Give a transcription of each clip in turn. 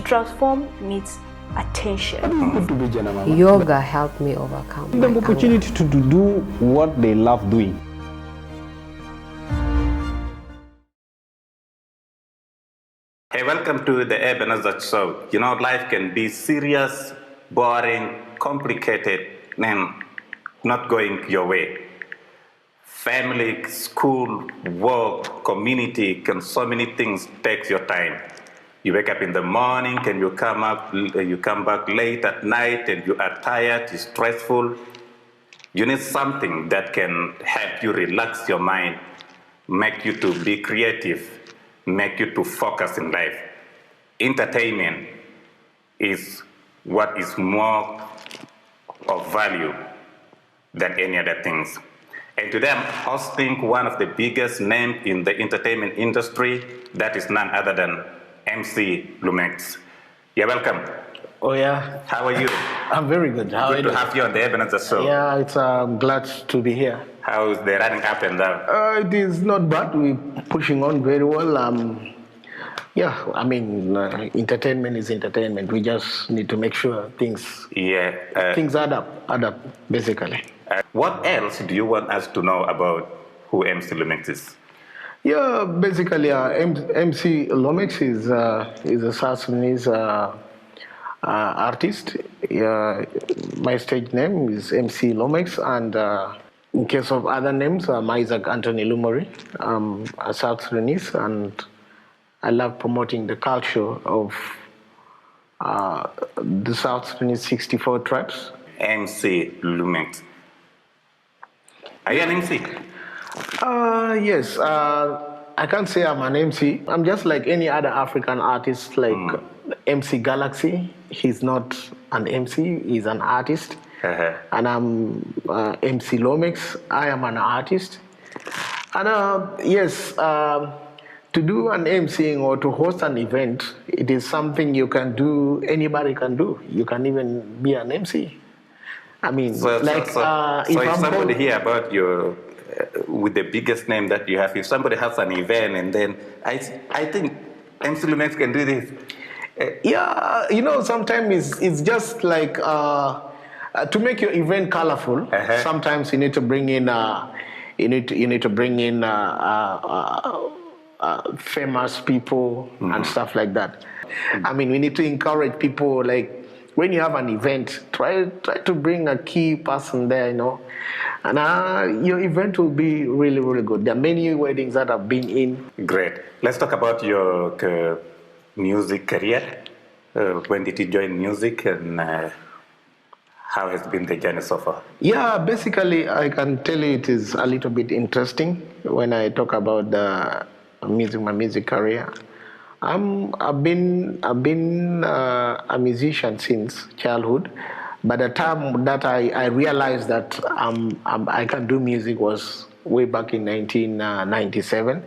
transform needs attention. Yoga helped me overcome the opportunity to do what they love doing. Hey, welcome to the Ebenezer Show. You know, life can be serious, boring, complicated, and not going your way. Family, school, work, community, can so many things take your time. You wake up in the morning and you come back late at night and you are tired, it's stressful. You need something that can help you relax your mind, make you to be creative, make you to focus in life. Entertainment is what is more of value than any other things. And today I'm hosting one of the biggest names in the entertainment industry, that is none other than MC Lumoex. You're welcome. Oh yeah. How are you? I'm very good. How are you? Good to have you on the Ebenezer Show. Yeah, it's glad to be here. How is the running up and down? It is not bad. We're pushing on very well. Yeah, I mean, entertainment is entertainment. We just need to make sure things add up, basically. What else do you want us to know about who MC Lumoex is? Yeah, basically, MC Lumoex is a South Sudanese artist. My stage name is MC Lumoex, and in case of other names, I'm Isaac Anthony Lumori. I'm a South Sudanese, and I love promoting the culture of the South Sudanese 64 tribes. MC Lumoex. Are you an MC? Yes. I can't say I'm an MC. I'm just like any other African artist, like MC Galaxy. He's not an MC, he's an artist. And I'm MC Lumoex. I am an artist. And yes, to do an MCing or to host an event, it is something you can do, anybody can do. You can even be an MC. I mean, so if somebody hear about your, with the biggest name that you have, if somebody has an event and then, I think MC Lumoex can do this. Yeah, you know, sometimes it's just like, to make your event colorful, sometimes you need to bring in, famous people and stuff like that. I mean, we need to encourage people, like, when you have an event, try to bring a key person there, you know, and your event will be really, really good. There are many weddings that I've been in. Great. Let's talk about your music career. When did you join music, and how has been the journey so far? Yeah, basically, I can tell you it is a little bit interesting when I talk about my music career. I've been a musician since childhood, but the time that I realized that I can do music was way back in 1997,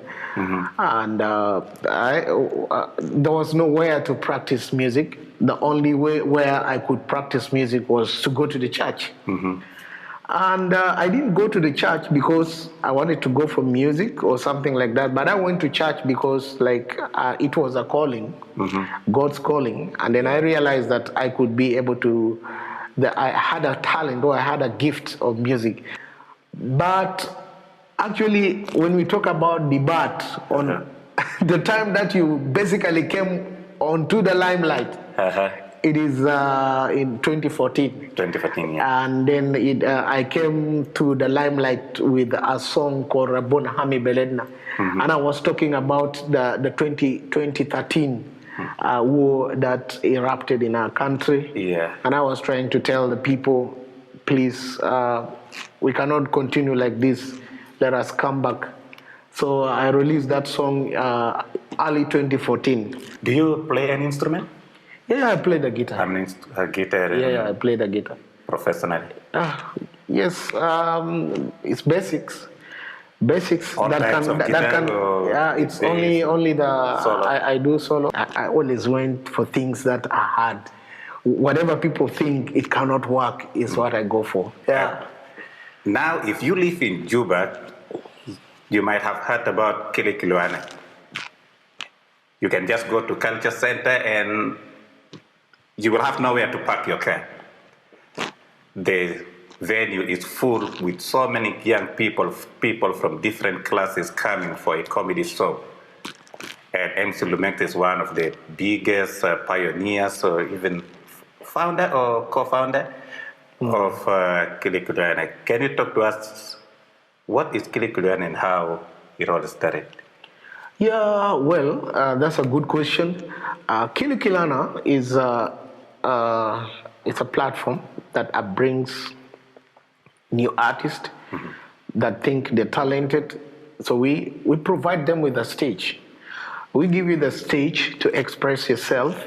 and there was nowhere to practice music. The only way where I could practice music was to go to the church. And I didn't go to the church because I wanted to go for music or something like that. But I went to church because, like, it was a calling, God's calling. And then I realized that I could be able to, that I had a talent or I had a gift of music. But actually, when we talk about the birth, on the time that you basically came onto the limelight, it is in 2014. 2014, yeah. And then I came to the limelight with a song called Rabona Hami Beledna. And I was talking about the 2013 war that erupted in our country. Yeah. And I was trying to tell the people, please, we cannot continue like this. Let us come back. So I released that song early 2014. Do you play an instrument? Yeah, I play the guitar. A guitar? Yeah, I play the guitar. Professionally? Yes, it's basics. All types of guitar? Yeah, it's only the solo. I do solo. I always went for things that are hard. Whatever people think it cannot work is what I go for. Yeah. Now, if you live in Juba, you might have heard about Kilkilu Ana. You can just go to Culture Center and you will have nowhere to park your car. The venue is full with so many young people from different classes coming for a comedy show. And MC Lumoex is one of the biggest pioneers or even founder or co-founder of Kilkilu Ana. Can you talk to us, what is Kilkilu Ana and how it all started? Yeah, well, that's a good question. Kilkilu Ana is it's a platform that brings new artists that think they're talented. So we provide them with a stage. We give you the stage to express yourself,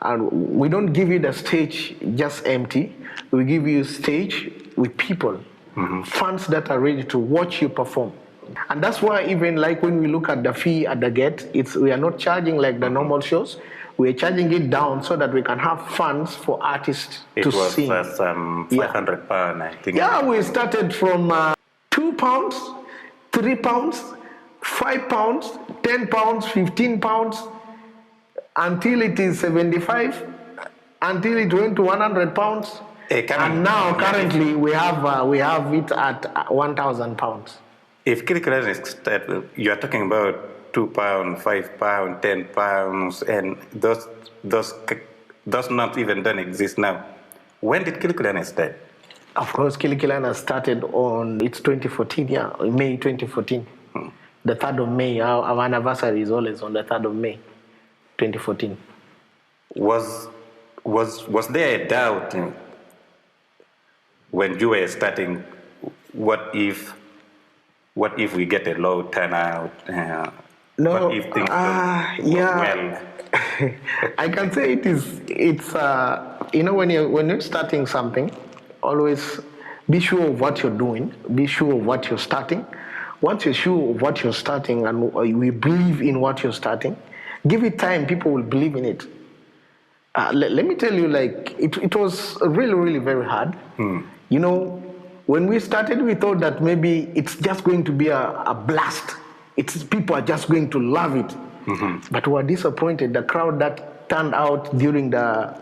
and we don't give you the stage just empty. We give you a stage with people, fans that are ready to watch you perform. And that's why even like when we look at the fee at the gate, we are not charging like the normal shows. We are charging it down so that we can have funds for artists to sing. It was £500, I think. Yeah, we started from £2, £3, £5, £10, £15, until it is 75, until it went to £100. And now currently we have it at £1,000. If Kilkilu Ana is started, you are talking about £2, £5, £10, and those not even don't exist now. When did Kilkilu Ana start? Of course, Kilkilu Ana started it's 2014, May 2014. The 3rd of May, our anniversary is always on the 3rd of May, 2014. Was there a doubt when you were starting, what if we get a low turnout? No, what if things don't go well? I can say it's when you're starting something, always be sure of what you're doing, be sure of what you're starting. Once you're sure of what you're starting and we believe in what you're starting, give it time, people will believe in it. Let me tell you, like, it was really, really very hard. You know, when we started, we thought that maybe it's just going to be a blast. People are just going to love it. But we were disappointed. The crowd that turned out during the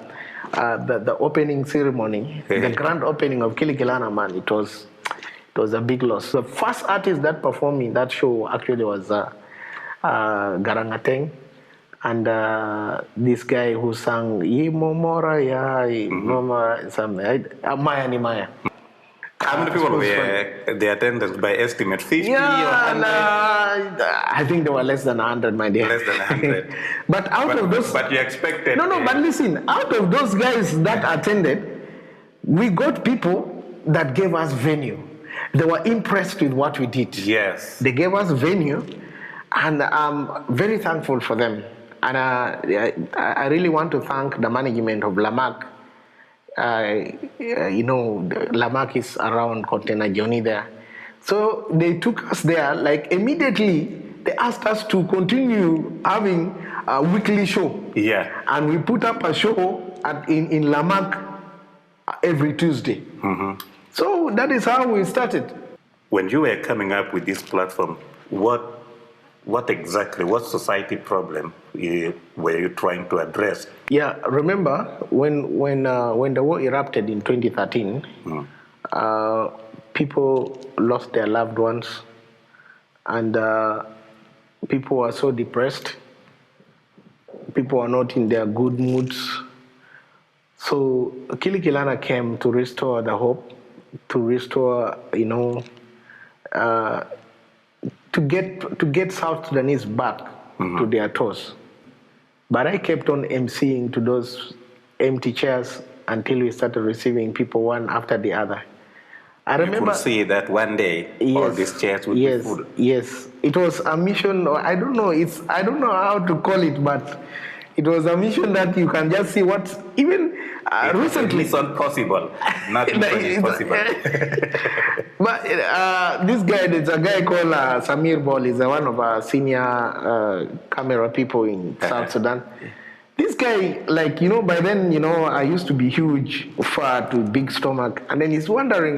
opening ceremony, the grand opening of Kilkilu Ana, man, it was a big loss. The first artist that performed in that show actually was Garangateng, and this guy who sang Ye Momora Ya Momora something, Maya ni Maya. How many people were the attendance by estimate? 50 or 100? I think there were less than 100, my dear. Less than 100. But of those... But you expected... No, but listen, out of those guys that attended, we got people that gave us venue. They were impressed with what we did. Yes. They gave us venue, and I'm very thankful for them. And I really want to thank the management of Lamak. Lamak is around Container Johnny there. So they took us there, like immediately they asked us to continue having a weekly show. Yeah. And we put up a show in Lamak every Tuesday. So that is how we started. When you were coming up with this platform, what exactly, what society problem were you trying to address? Yeah, remember when the war erupted in 2013, people lost their loved ones, and people were so depressed. People were not in their good moods. So Kilkilu Ana came to restore the hope, to restore, to get South Sudanese back to their toes. But I kept on emceeing to those empty chairs until we started receiving people one after the other. I remember. You could see that one day all these chairs would be full. Yes, it was a mission. I don't know how to call it, but it was a mission that you can just see what even recently. It's not possible. Nothing is possible. But this guy, there's a guy called Samir Ball. He's one of our senior camera people in South Sudan. This guy, by then, I used to be huge, fat, with big stomach. And then he's wondering,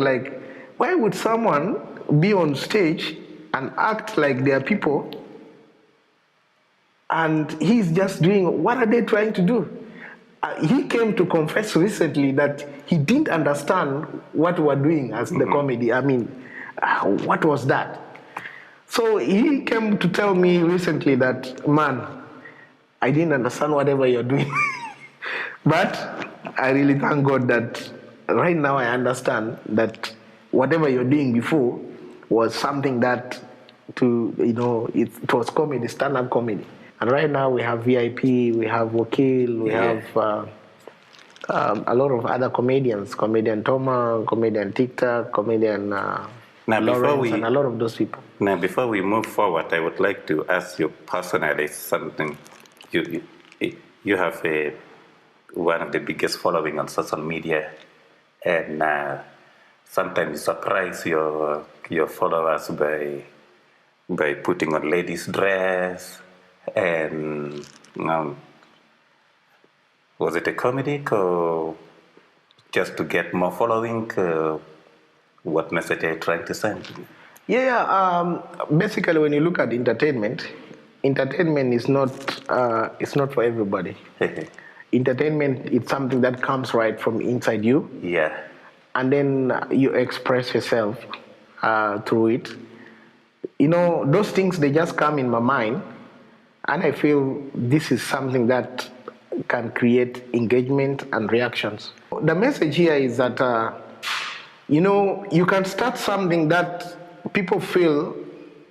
why would someone be on stage and act like they're people? And he's just doing, what are they trying to do? he came to confess recently that he didn't understand what we were doing as the comedy. I mean, what was that? So he came to tell me recently that, man, I didn't understand whatever you're doing. But I really thank God that right now I understand that whatever you're doing before was something that it was comedy, stand-up comedy. And right now we have VIP, we have Wakil, we have a lot of other comedians, comedian Toma, comedian TikTok, comedian Lawrence, and a lot of those people. Now, before we move forward, I would like to ask you personally something. You have one of the biggest following on social media, and sometimes you surprise your followers by putting on ladies' dress, and was it a comedy or just to get more following? What message are you trying to send? Basically, when you look at entertainment is not for everybody. Entertainment is something that comes right from inside you. Yeah. And then you express yourself through it. You know, those things, they just come in my mind, and I feel this is something that can create engagement and reactions. The message here is that, you can start something that people feel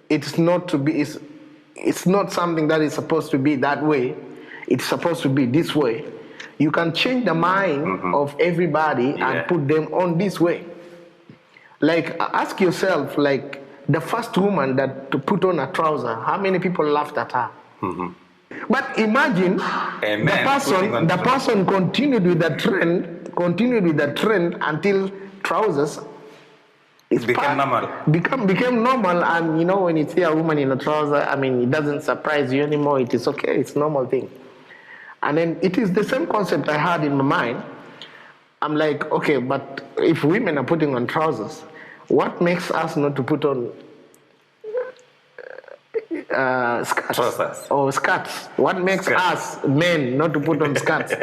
it's not something that is supposed to be that way. It's supposed to be this way. You can change the mind of everybody and put them on this way. Like, ask yourself, like, the first woman that to put on a trouser, how many people laughed at her? But imagine the person continued with the trend until trousers became normal. Became normal, and when you see a woman in a trouser, I mean, it doesn't surprise you anymore. It is okay. It's a normal thing. And then it is the same concept I had in my mind. I'm like, okay, but if women are putting on trousers, what makes us not to put on skirts? Trousers. Or skirts? What makes us men not to put on skirts?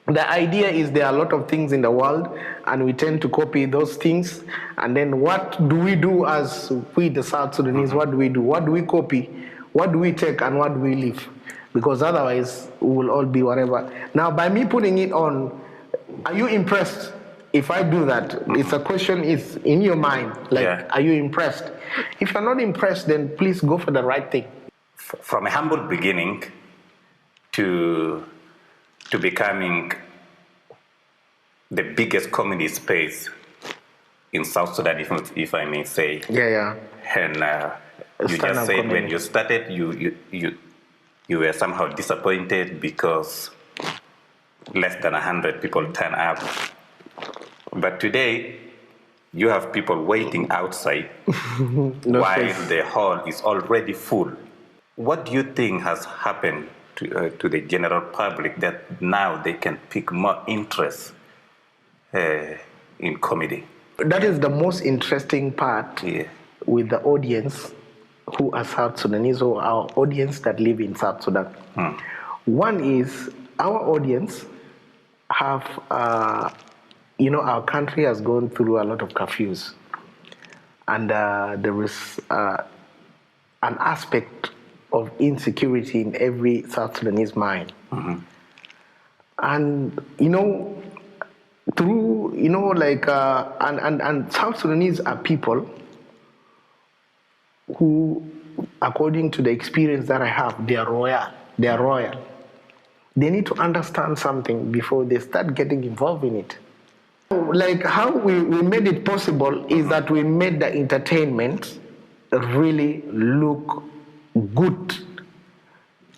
The idea is there are a lot of things in the world, and we tend to copy those things. And then what do we do as we, the South Sudanese? What do we do? What do we copy? What do we take, and what do we leave? Because otherwise, we will all be whatever. Now, by me putting it on, are you impressed if I do that? It's a question is in your mind. Like, are you impressed? If you're not impressed, then please go for the right thing. From a humble beginning to becoming the biggest comedy space in South Sudan, if I may say. And you just said when you started, you were somehow disappointed because less than 100 people turn up. But today, you have people waiting outside while the hall is already full. What do you think has happened to the general public that now they can pick more interest in comedy? That is the most interesting part with the audience who are South Sudanese, or our audience that live in South Sudan. One is our audience have, our country has gone through a lot of curfews. And there is an aspect of insecurity in every South Sudanese mind. And, through, and South Sudanese are people who, according to the experience that I have, they are royal. They are royal. They need to understand something before they start getting involved in it. Like how we made it possible is that we made the entertainment really look good.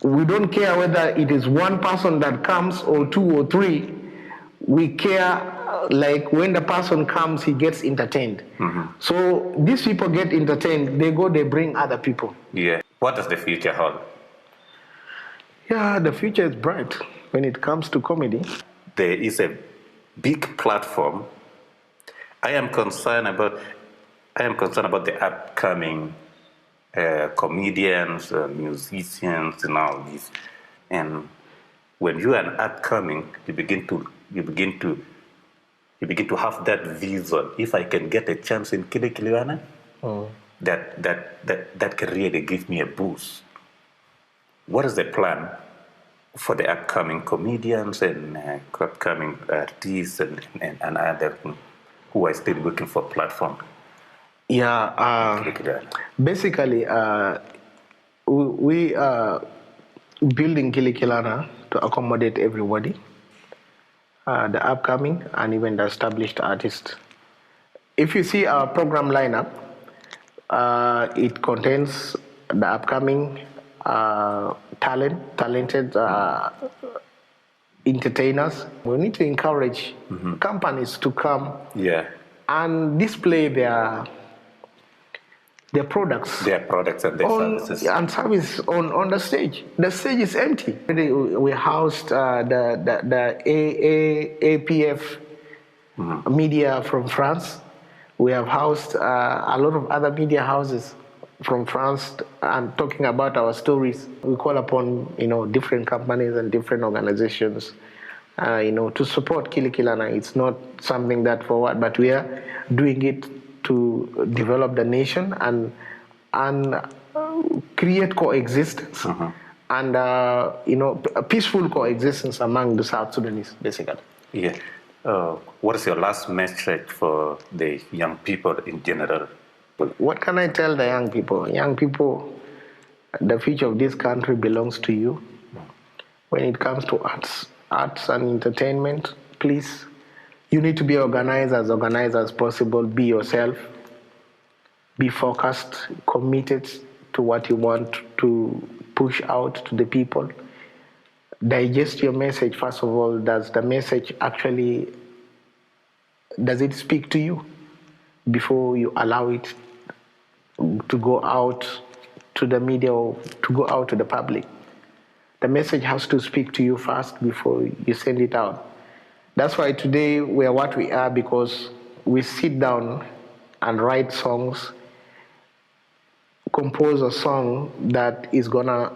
We don't care whether it is one person that comes or two or three. We care, like when the person comes, he gets entertained. So these people get entertained, they go, they bring other people. Yeah. What does the future hold? Yeah, the future is bright when it comes to comedy. There is a big platform. I am concerned about the upcoming comedians, musicians, and all this. And when you are an upcoming, you begin to have that vision. If I can get a chance in Kilkilu Ana, that can really give me a boost. What is the plan for the upcoming comedians and upcoming artists and other who are still looking for platform? Yeah, basically, we are building Kilkilu Ana to accommodate everybody, the upcoming and even the established artists. If you see our program lineup, it contains the upcoming talented entertainers. We need to encourage companies to come and display their products. Their products and their services. And service on the stage. The stage is empty. We housed the APF media from France. We have housed a lot of other media houses from France and talking about our stories. We call upon different companies and different organizations to support Kilkilu Ana. It's not something that forward, but we are doing it to develop the nation and create coexistence and a peaceful coexistence among the South Sudanese, basically. Yeah. What is your last message for the young people in general? What can I tell the young people? Young people, the future of this country belongs to you. When it comes to arts and entertainment, please, you need to be organized as possible. Be yourself. Be focused, committed to what you want to push out to the people. Digest your message, first of all. Does the message does it speak to you before you allow it to go out to the media or to go out to the public? The message has to speak to you first before you send it out. That's why today we are what we are, because we sit down and write songs, compose a song that is gonna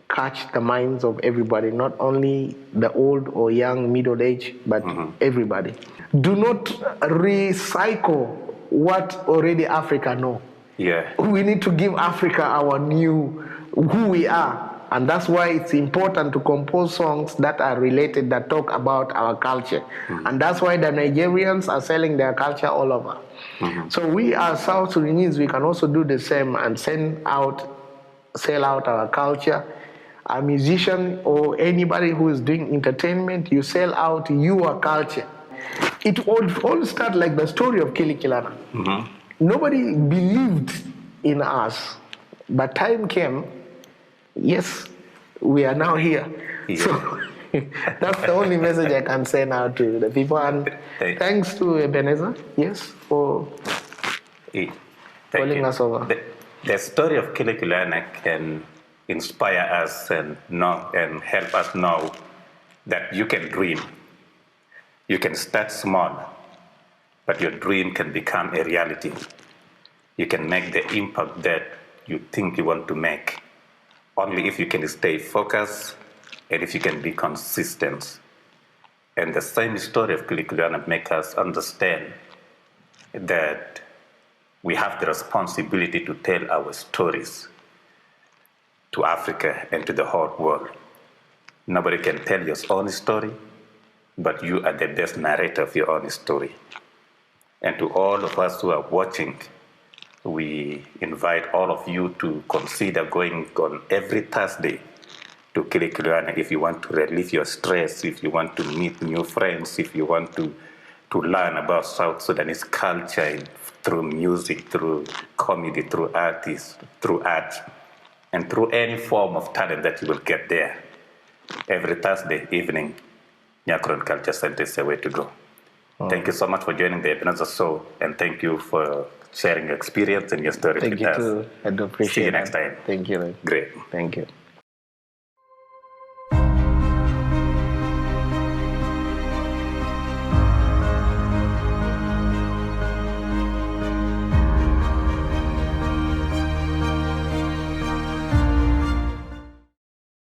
catch the minds of everybody, not only the old or young, middle age, but everybody. Do not recycle what already Africa know. Yeah. We need to give Africa our new, who we are. And that's why it's important to compose songs that are related, that talk about our culture. And that's why the Nigerians are selling their culture all over. So we as South Sudanese, we can also do the same and sell out our culture. A musician or anybody who is doing entertainment, you sell out your culture. It all start like the story of Kilkilu Ana. Nobody believed in us, but time came. Yes, we are now here. Yeah. So that's the only message I can say now to the people. And thanks to Ebenezer, for calling us over. The story of Kilkilu Ana can inspire us and help us know that you can dream. You can start small, but your dream can become a reality. You can make the impact that you think you want to make, only if you can stay focused and if you can be consistent. And the same story of Kilkilu Ana makes us understand that we have the responsibility to tell our stories to Africa and to the whole world. Nobody can tell your own story, but you are the best narrator of your own story. And to all of us who are watching, we invite all of you to consider going on every Thursday to Kilkilu Ana if you want to relieve your stress, if you want to meet new friends, if you want to learn about South Sudanese culture through music, through comedy, through artists, through art, and through any form of talent that you will get there. Every Thursday evening, Nyakron Culture Center is the way to go. Thank you so much for joining the Ebenezer Show, and thank you for sharing your experience and your story with us. Thank you too. I do appreciate it. See you next time. Thank you. Great. Thank you.